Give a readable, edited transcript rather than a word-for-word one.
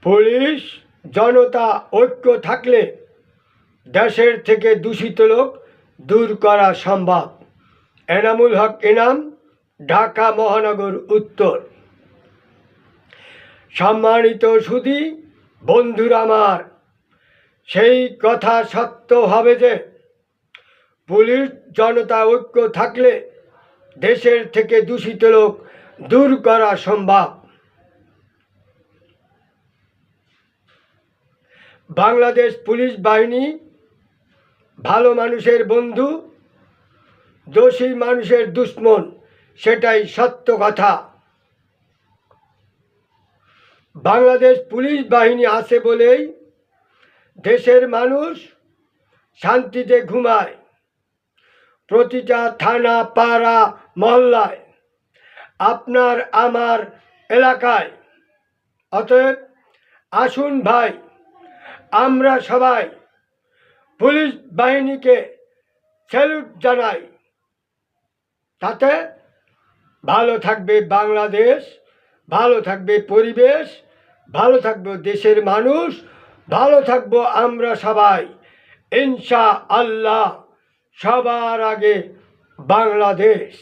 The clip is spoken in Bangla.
পুলিশ জনতা ঐক্য থাকলে দেশের থেকে দূষিত লোক দূর করা সম্ভব। এনামুল হক এনাম, ঢাকা মহানগর উত্তর। সম্মানিত সুধী বন্ধুরা আমার, সেই কথা সত্য হবে যে পুলিশ জনতা ঐক্য থাকলে দেশের থেকে দূষিত লোক দূর করা সম্ভব। বাংলাদেশ পুলিশ বাহিনী ভালো মানুষের বন্ধু, দোষী মানুষের দুশ্মন, সেটাই সত্য কথা। বাংলাদেশ পুলিশ বাহিনী আছে বলেই দেশের মানুষ শান্তিতে ঘুমায়, প্রতিটা থানা, পাড়া, মহল্লায়, আপনার আমার এলাকায়। অতএব আসুন ভাই, আমরা সবাই পুলিশ বাহিনীকে স্যালুট জানাই। তাতে ভালো থাকবে বাংলাদেশ, ভালো থাকবে পরিবেশ, ভালো থাকবে দেশের মানুষ, ভালো থাকবো আমরা সবাই ইনশাআল্লাহ। সবার আগে বাংলাদেশ।